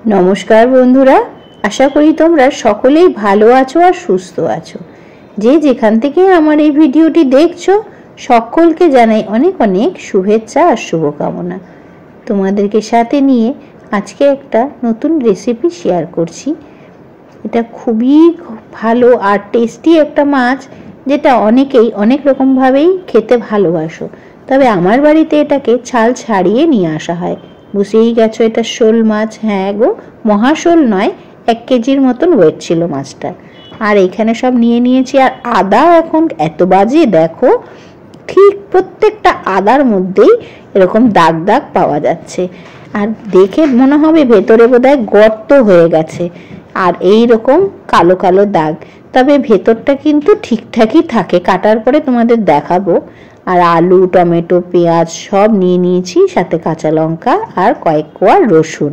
नमस्कार बंधुरा आशा करी तोमरा सकलेई भालो आछो और सुस्थ आछो। जे जेखान थेके आमार एई भिडियोटी देखछो सकलके जानाई अनेक अनेक शुभेच्छा और शुभकामना। तोमादेरके साथे निये आजके एकटा नतून रेसिपि शेयर करछि। एटा खुबই भालो और टेस्टी एकटा माछ जेटा अनेकेई अनेक रकम भावेई खेते भालोबासो, तबे आमार बाड़ीते एटाके छाल छाड़िये निये आसा हय। बुझेई गेছো এটা শোল মাছ। হ্যাঁ গো, মহাশোল নয়, 1 কেজির মতন ওয়েট ছিল মাছটা। আর এখানে সব নিয়ে নিয়েছি। আর আদা এখন এত বাজে দেখো, ঠিক প্রত্যেকটা আদার মধ্যেই এরকম দাগ দাগ পাওয়া যাচ্ছে। আর দেখে মনে হবে ভেতরে বোধহয় গর্ত হয়ে গেছে আর এই রকম কালো কালো দাগ। তবে ভেতরটা কিন্তু ঠিকঠাকই থাকে, কাটার পরে তোমাদের দেখাবো। আর आलू टमेटो पेঁয়াজ सब নিয়ে নিয়েছি, সাথে কাঁচা লঙ্কা আর কয়েক কোয়া রসুন।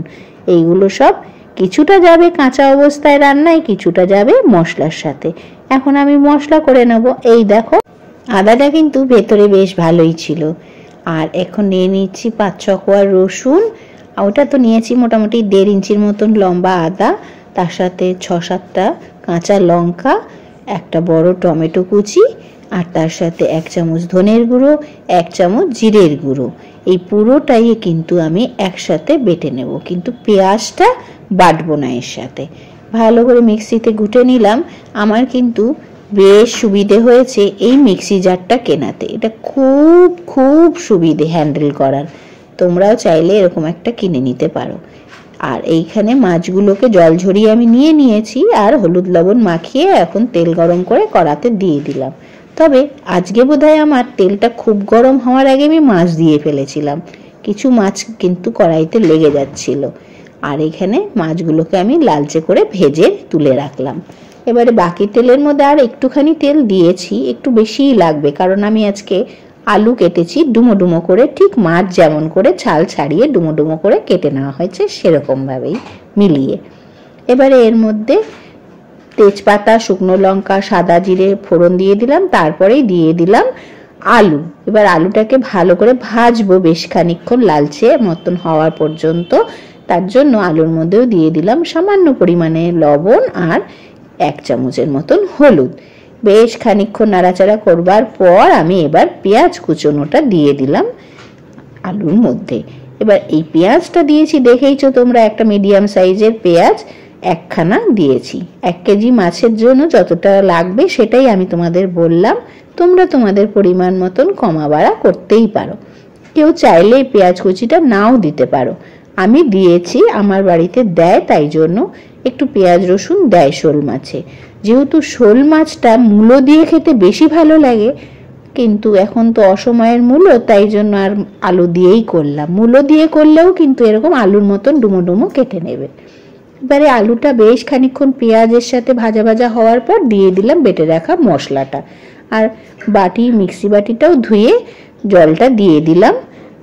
এইগুলো সব কিছুটা যাবে কাঁচা অবস্থায় রান্নায়, কিছুটা যাবে মশলার সাথে। এখন আমি মশলা করে নেব। এই দেখো আদাটা কিন্তু ভেতরে বেশ ভালোই ছিল। আর এখন নিয়ে নিচ্ছি 5-6 কোয়া রসুন। ওটা তো নিয়েছি মোটামুটি 1.5 ইঞ্চির মতন লম্বা আদা, তার সাথে 6-7টা কাঁচা লঙ্কা, একটা বড় টমেটো কুচি, আর তার সাথে 1 চামচ ধনের গুঁড়ো, 1 চামচ জিরের গুঁড়ো। এই পুরোটাই কিন্তু আমি একসাথে বেটে নেব, কিন্তু পেঁয়াজটা বাটবো না। এর সাথে ভালো করে মিক্সিতে ঘুটে নিলাম। আমার কিন্তু বেশ সুবিধে হয়েছে এই মিক্সি জারটা কেনাতে। এটা খুব খুব সুবিধে হ্যান্ডেল করার। তোমরাও চাইলে এরকম একটা কিনে নিতে পারো। আর এইখানে মাছগুলোকে জল ঝরিয়ে আমি নিয়ে নিয়েছি আর হলুদ লবণ মাখিয়ে এখন তেল গরম করে কড়াতে দিয়ে দিলাম। তবে আজকে বোধহয় আমার তেলটা খুব গরম হওয়ার আগে আমি মাছ দিয়ে ফেলেছিলাম, কিছু মাছ কিন্তু কড়াইতে লেগে যাচ্ছিল। আর এখানে মাছগুলোকে আমি লালচে করে ভেজে তুলে রাখলাম। এবারে বাকি তেলের মধ্যে আর একটুখানি তেল দিয়েছি, একটু বেশিই লাগবে, কারণ আমি আজকে আলু কেটেছি ডুমো ডুমো করে, ঠিক মাছ যেমন করে ছাল ছাড়িয়ে ডুমো ডুমো করে কেটে নেওয়া হয়েছে সেরকম ভাবেই মিলিয়ে। এবারে এর মধ্যে তেজপাতা, শুকনো লঙ্কা, সাদা জিরে ফোড়ন দিয়ে দিলাম, তারপরেই দিয়ে দিলাম আলু। এবার আলুটাকে ভালো করে ভাজবো বেশ খানিকক্ষণ, লালচে মতন হওয়ার পর্যন্ত। তার জন্য আলুর মধ্যেও দিয়ে দিলাম সামান্য পরিমাণে লবণ আর 1 চামচের মতন হলুদ। বেশ খানিকক্ষণ নাড়াচাড়া করবার পর আমি এবার পেঁয়াজ কুচোনোটা দিয়ে দিলাম আলুর মধ্যে। এবার এই পেঁয়াজটা দিয়েছি দেখেইছো তোমরা, একটা মিডিয়াম সাইজের পেঁয়াজ একখানা দিয়েছি। 1 কেজি মাছের জন্য যতটা লাগবে সেটাই আমি তোমাদের বললাম। তোমরা তোমাদের পরিমাণ মতন কমা বাড়া করতেই পারো, কেউ চাইলে পেঁয়াজ কুচিটা নাও দিতে পারো। আমি দিয়েছি, আমার বাড়িতে দেয়, তাই জন্য একটু পেঁয়াজ রসুন দেয় শোল মাছে। যেহেতু শোল মাছটা মূলো দিয়ে খেতে বেশি ভালো লাগে, কিন্তু এখন তো অসময়ের মূলো, তাই জন্য আর আলু দিয়েই করলাম। মূলো দিয়ে করলেও কিন্তু এরকম আলুর মতন ডুমো ডুমো কেটে নেবে। এবারে আলুটা বেশ খানিকক্ষণ পেঁয়াজের সাথে ভাজা ভাজা হওয়ার পর দিয়ে দিলাম বেটে রাখা মশলাটা। আর মিক্সি বাটিটাও ধুয়ে জলটা দিয়ে দিলাম।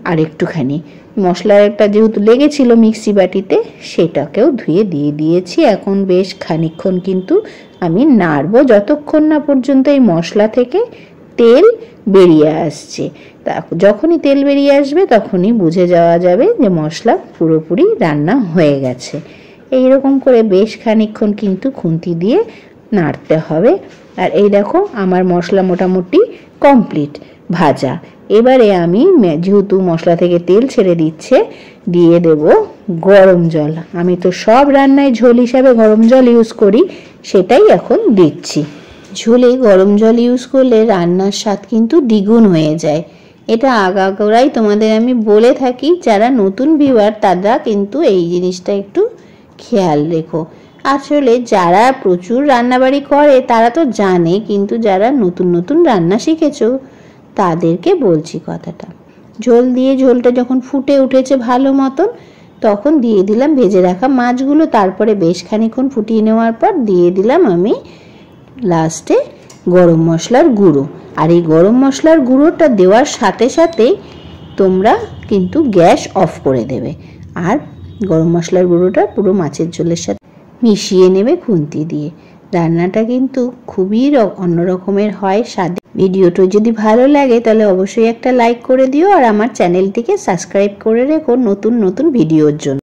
আর একটুখানি মশলাটা যেহেতু লেগেছিল মিক্সি বাটিতে, সেটাকেও ধুয়ে দিয়ে দিয়েছি। এখন বেশ খানিকক্ষণ কিন্তু আমি নাড়বো যতক্ষণ না পর্যন্ত এই মশলা থেকে তেল বেরিয়ে আসছে। যখনই তেল বেরিয়ে আসবে তখনই বুঝে যাওয়া যাবে যে মশলা পুরোপুরি রান্না হয়ে গেছে। এইরকম করে বেশ খানিকক্ষণ কিন্তু খুন্তি দিয়ে নাড়তে হবে। আর এই দেখো আমার মশলা মোটামুটি কমপ্লিট ভাজা। এবারে আমি যেহেতু মশলা থেকে তেল ছেড়ে দিচ্ছে, দিয়ে দেব গরম জল। আমি তো সব রান্নায় ঝোল হিসাবে গরম জল ইউজ করি, সেটাই এখন দিচ্ছি। ঝোলে গরম জল ইউজ করলে রান্নার স্বাদ কিন্তু দ্বিগুণ হয়ে যায়। এটা আগাগোড়াই তোমাদের আমি বলে থাকি, যারা নতুন ভিউয়ার তারা কিন্তু এই জিনিসটা একটু খেয়াল রেখো। আসলে যারা প্রচুর রান্নাবাড়ি করে তারা তো জানে, কিন্তু যারা নতুন নতুন রান্না শিখেছো তাদেরকে বলছি কথাটা। ঝোল দিয়ে ঝোলটা যখন ফুটে উঠেছে ভালো মতন, তখন দিয়ে দিলাম ভেজে রাখা মাছগুলো। তারপরে বেশ খানিকক্ষণ ফুটিয়ে নেওয়ার পর দিয়ে দিলাম আমি লাস্টে গরম মশলার গুঁড়ো। আর এই গরম মশলার গুঁড়োটা দেওয়ার সাথে সাথে তোমরা কিন্তু গ্যাস অফ করে দেবে। আর গরম মশলার গুঁড়োটা পুরো মাছের ঝোলের সাথে মিশিয়ে নেবে খুন্তি দিয়ে। রান্নাটা কিন্তু খুবই অন্যরকমের হয় স্বাদে। ভিডিওটা যদি ভালো লাগে তাহলে অবশ্যই একটা লাইক করে দিও, আর আমার চ্যানেলটিকে সাবস্ক্রাইব করে রেখো নতুন নতুন ভিডিওর জন্য।